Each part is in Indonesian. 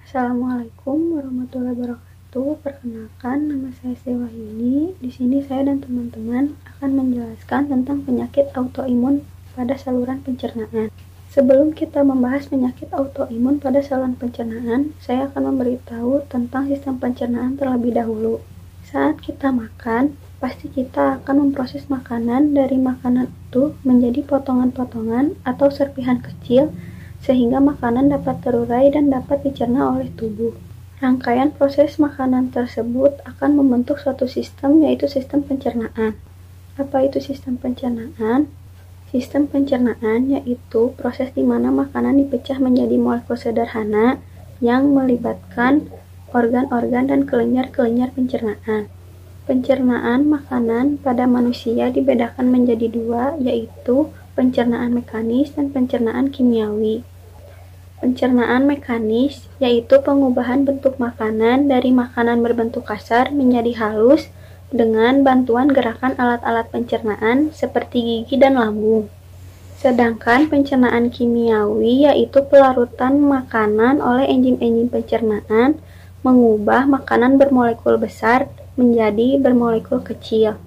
Assalamualaikum warahmatullahi wabarakatuh. Perkenalkan, nama saya Sri Wahyuni. Di sini saya dan teman-teman akan menjelaskan tentang penyakit autoimun pada saluran pencernaan. Sebelum kita membahas penyakit autoimun pada saluran pencernaan, saya akan memberitahu tentang sistem pencernaan terlebih dahulu. Saat kita makan, pasti kita akan memproses makanan dari makanan itu menjadi potongan-potongan atau serpihan kecil sehingga makanan dapat terurai dan dapat dicerna oleh tubuh. Rangkaian proses makanan tersebut akan membentuk suatu sistem, yaitu sistem pencernaan. Apa itu sistem pencernaan? Sistem pencernaan yaitu proses di mana makanan dipecah menjadi molekul sederhana yang melibatkan organ-organ dan kelenjar-kelenjar pencernaan. Pencernaan makanan pada manusia dibedakan menjadi dua, yaitu pencernaan mekanis dan pencernaan kimiawi. Pencernaan mekanis yaitu pengubahan bentuk makanan dari makanan berbentuk kasar menjadi halus dengan bantuan gerakan alat-alat pencernaan seperti gigi dan lambung. Sedangkan pencernaan kimiawi yaitu pelarutan makanan oleh enzim-enzim pencernaan mengubah makanan bermolekul besar menjadi bermolekul kecil.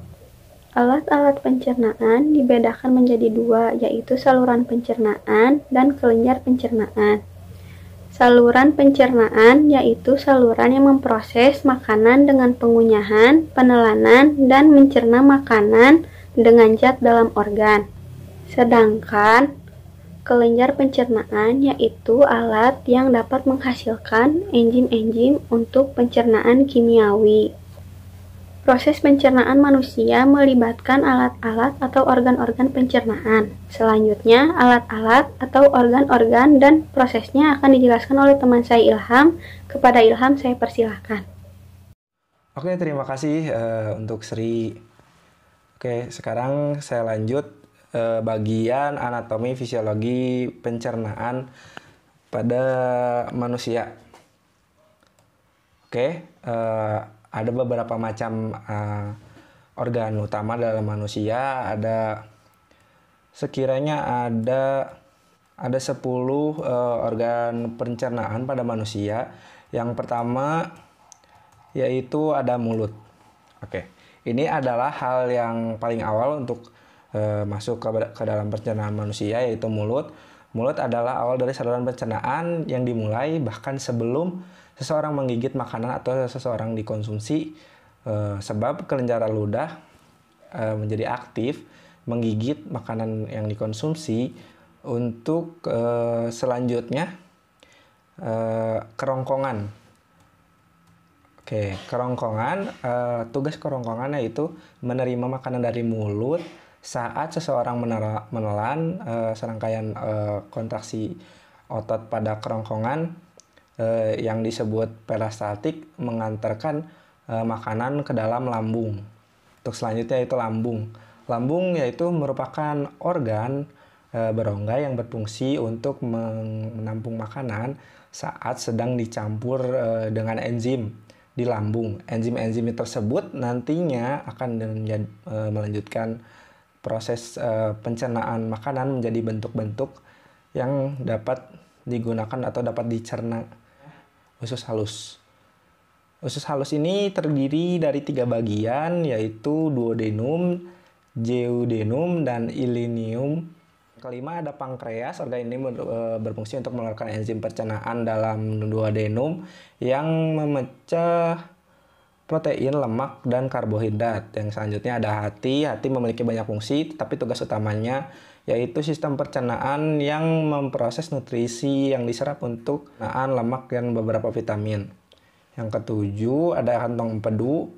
Alat-alat pencernaan dibedakan menjadi dua, yaitu saluran pencernaan dan kelenjar pencernaan. Saluran pencernaan yaitu saluran yang memproses makanan dengan pengunyahan, penelanan, dan mencerna makanan dengan zat dalam organ. Sedangkan kelenjar pencernaan yaitu alat yang dapat menghasilkan enzim-enzim untuk pencernaan kimiawi. Proses pencernaan manusia melibatkan alat-alat atau organ-organ pencernaan. Selanjutnya, alat-alat atau organ-organ dan prosesnya akan dijelaskan oleh teman saya Ilham. Kepada Ilham, saya persilahkan. Oke, terima kasih untuk Sri. Oke, sekarang saya lanjut bagian anatomi fisiologi pencernaan pada manusia. Oke, ada beberapa macam organ utama dalam manusia. Sekiranya ada 10 organ pencernaan pada manusia. Yang pertama yaitu ada mulut. Oke, ini adalah hal yang paling awal untuk masuk ke dalam pencernaan manusia, yaitu mulut. Mulut adalah awal dari saluran pencernaan yang dimulai bahkan sebelum seseorang menggigit makanan atau seseorang dikonsumsi, sebab kelenjar ludah menjadi aktif menggigit makanan yang dikonsumsi untuk selanjutnya kerongkongan. Oke, kerongkongan, tugas kerongkongan yaitu menerima makanan dari mulut saat seseorang menelan serangkaian kontraksi otot pada kerongkongan yang disebut peristaltik mengantarkan makanan ke dalam lambung. Untuk selanjutnya yaitu lambung. Lambung yaitu merupakan organ berongga yang berfungsi untuk menampung makanan saat sedang dicampur dengan enzim di lambung. Enzim-enzim tersebut nantinya akan melanjutkan proses pencernaan makanan menjadi bentuk-bentuk yang dapat digunakan atau dapat dicerna. Usus halus. Usus halus ini terdiri dari 3 bagian, yaitu duodenum, duodenum, dan ileum. Kelima ada pankreas. Organ ini berfungsi untuk mengeluarkan enzim pencernaan dalam duodenum yang memecah protein, lemak, dan karbohidrat. Yang selanjutnya ada hati. Hati memiliki banyak fungsi, tapi tugas utamanya yaitu sistem pencernaan yang memproses nutrisi yang diserap untuk pencernaan lemak dan beberapa vitamin. Yang ketujuh ada kantong empedu.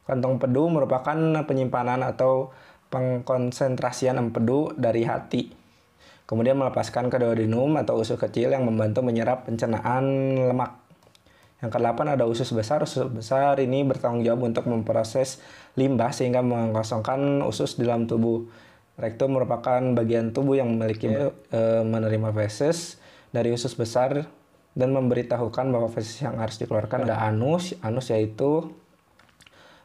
Kantong empedu merupakan penyimpanan atau pengkonsentrasian empedu dari hati. Kemudian melepaskan ke duodenum atau usus kecil yang membantu menyerap pencernaan lemak. Yang ke-8 ada usus besar. Usus besar ini bertanggung jawab untuk memproses limbah sehingga mengosongkan usus di dalam tubuh. Rektum merupakan bagian tubuh yang memiliki menerima feses dari usus besar dan memberitahukan bahwa feses yang harus dikeluarkan. Ada anus. Anus yaitu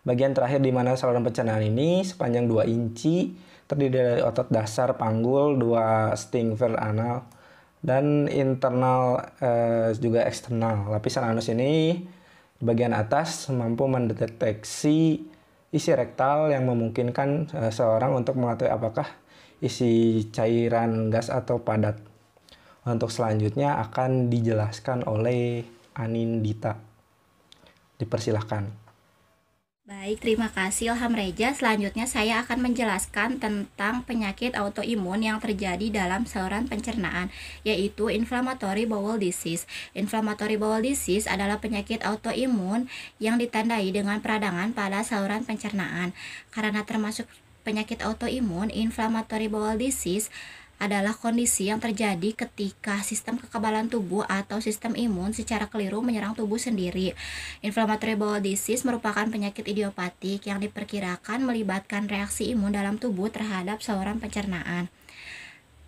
bagian terakhir di mana saluran pencernaan ini sepanjang 2 inci, terdiri dari otot dasar panggul, 2 sphincter anal, dan internal juga eksternal. Lapisan anus ini bagian atas mampu mendeteksi isi rektal yang memungkinkan seorang untuk mengetahui apakah isi cairan gas atau padat. Untuk selanjutnya akan dijelaskan oleh Anindita. Dipersilahkan. Baik, terima kasih Ilham Reja. Selanjutnya saya akan menjelaskan tentang penyakit autoimun yang terjadi dalam saluran pencernaan, yaitu inflammatory bowel disease. Inflammatory bowel disease adalah penyakit autoimun yang ditandai dengan peradangan pada saluran pencernaan. Karena termasuk penyakit autoimun, inflammatory bowel disease adalah kondisi yang terjadi ketika sistem kekebalan tubuh atau sistem imun secara keliru menyerang tubuh sendiri. Inflammatory bowel disease merupakan penyakit idiopatik yang diperkirakan melibatkan reaksi imun dalam tubuh terhadap saluran pencernaan.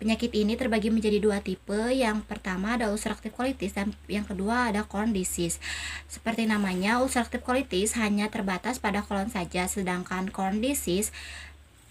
Penyakit ini terbagi menjadi dua tipe. Yang pertama ada ulcerative colitis dan yang kedua ada Crohn disease. Seperti namanya, ulcerative colitis hanya terbatas pada kolon saja, sedangkan Crohn disease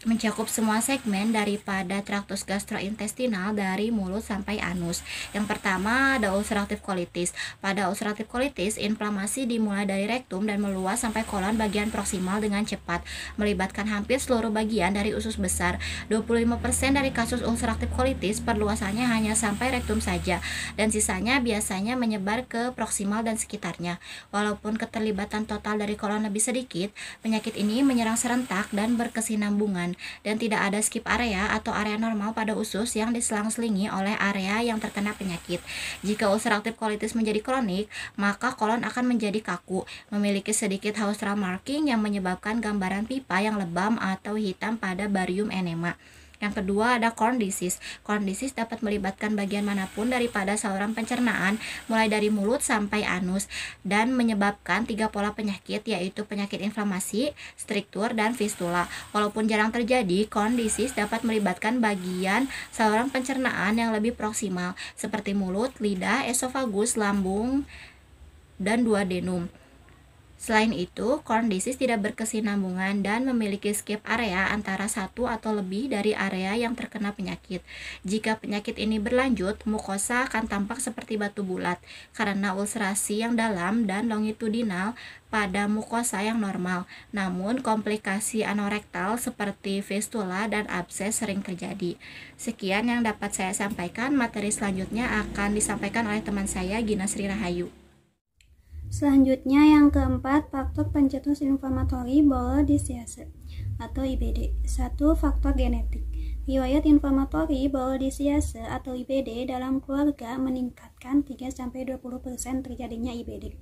mencakup semua segmen daripada traktus gastrointestinal dari mulut sampai anus. Yang pertama ada ulcerative colitis. Pada ulcerative colitis, inflamasi dimulai dari rektum dan meluas sampai kolon bagian proksimal dengan cepat, melibatkan hampir seluruh bagian dari usus besar. 25% dari kasus ulcerative colitis perluasannya hanya sampai rektum saja, dan sisanya biasanya menyebar ke proksimal dan sekitarnya. Walaupun keterlibatan total dari kolon lebih sedikit, penyakit ini menyerang serentak dan berkesinambungan, dan tidak ada skip area atau area normal pada usus yang diselang-selingi oleh area yang terkena penyakit. Jika ulcerative colitis menjadi kronik, maka kolon akan menjadi kaku, memiliki sedikit haustral marking yang menyebabkan gambaran pipa yang lebam atau hitam pada barium enema. Yang kedua ada Crohn disease. Crohn disease dapat melibatkan bagian manapun daripada saluran pencernaan, mulai dari mulut sampai anus, dan menyebabkan 3 pola penyakit, yaitu penyakit inflamasi, struktur, dan fistula. Walaupun jarang terjadi, Crohn disease dapat melibatkan bagian saluran pencernaan yang lebih proksimal, seperti mulut, lidah, esofagus, lambung, dan duodenum. Selain itu, Crohn disease tidak berkesinambungan dan memiliki skip area antara satu atau lebih dari area yang terkena penyakit. Jika penyakit ini berlanjut, mukosa akan tampak seperti batu bulat karena ulcerasi yang dalam dan longitudinal pada mukosa yang normal. Namun, komplikasi anorektal seperti fistula dan abses sering terjadi. Sekian yang dapat saya sampaikan. Materi selanjutnya akan disampaikan oleh teman saya, Gina Sri Rahayu. Selanjutnya yang keempat, faktor pencetus inflammatory bowel disease atau IBD. 1. Faktor genetik. Riwayat inflammatory bowel disease atau IBD dalam keluarga meningkatkan 3-20% terjadinya IBD.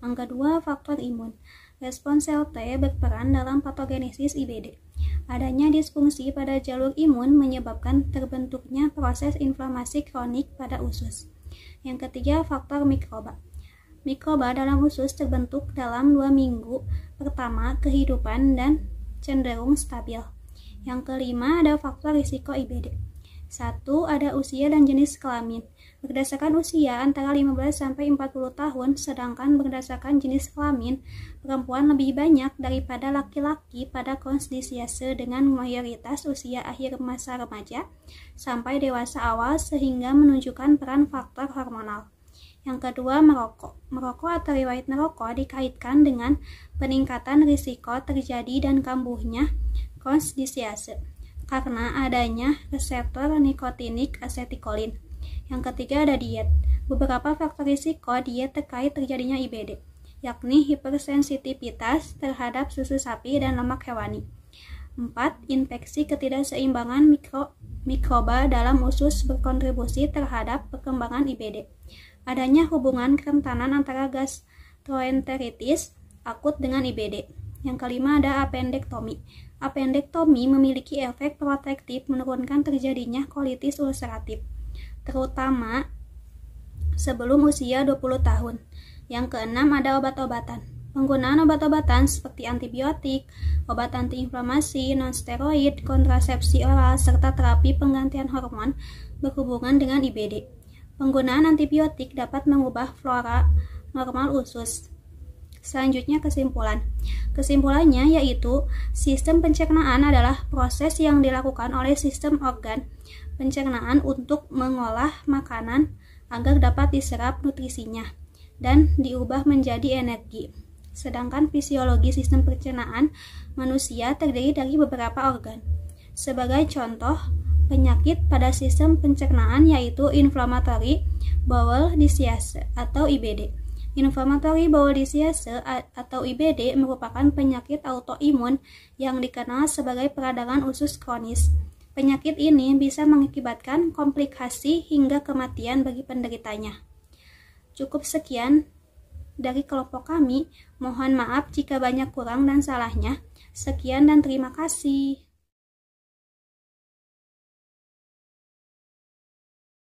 Yang kedua, faktor imun. Respons sel T berperan dalam patogenesis IBD. Adanya disfungsi pada jalur imun menyebabkan terbentuknya proses inflamasi kronik pada usus. Yang ketiga, faktor mikroba. Mikroba dalam usus terbentuk dalam 2 minggu pertama kehidupan dan cenderung stabil. Yang kelima, ada faktor risiko IBD. 1. Ada usia dan jenis kelamin. Berdasarkan usia antara 15-40 tahun, sedangkan berdasarkan jenis kelamin, perempuan lebih banyak daripada laki-laki pada Crohn disease dengan mayoritas usia akhir masa remaja sampai dewasa awal sehingga menunjukkan peran faktor hormonal. Yang kedua, merokok. Merokok atau riwayat merokok dikaitkan dengan peningkatan risiko terjadi dan kambuhnya Crohn disease karena adanya reseptor nikotinik asetikolin. Yang ketiga, ada diet. Beberapa faktor risiko diet terkait terjadinya IBD, yakni hipersensitivitas terhadap susu sapi dan lemak hewani. 4. Infeksi ketidakseimbangan mikroba dalam usus berkontribusi terhadap perkembangan IBD. Adanya hubungan kerentanan antara gastroenteritis akut dengan IBD. Yang kelima, ada apendektomi. Apendektomi memiliki efek protektif menurunkan terjadinya kolitis ulceratif, terutama sebelum usia 20 tahun. Yang keenam, ada obat-obatan. Penggunaan obat-obatan seperti antibiotik, obat antiinflamasi, nonsteroid, kontrasepsi oral, serta terapi penggantian hormon berhubungan dengan IBD. Penggunaan antibiotik dapat mengubah flora normal usus. Selanjutnya, kesimpulan. Kesimpulannya yaitu, sistem pencernaan adalah proses yang dilakukan oleh sistem organ pencernaan untuk mengolah makanan agar dapat diserap nutrisinya dan diubah menjadi energi. Sedangkan fisiologi sistem pencernaan manusia terdiri dari beberapa organ. Sebagai contoh, penyakit pada sistem pencernaan yaitu inflammatory bowel disease atau IBD. Inflammatory bowel disease atau IBD merupakan penyakit autoimun yang dikenal sebagai peradangan usus kronis. Penyakit ini bisa mengakibatkan komplikasi hingga kematian bagi penderitanya. Cukup sekian dari kelompok kami. Mohon maaf jika banyak kurang dan salahnya. Sekian dan terima kasih.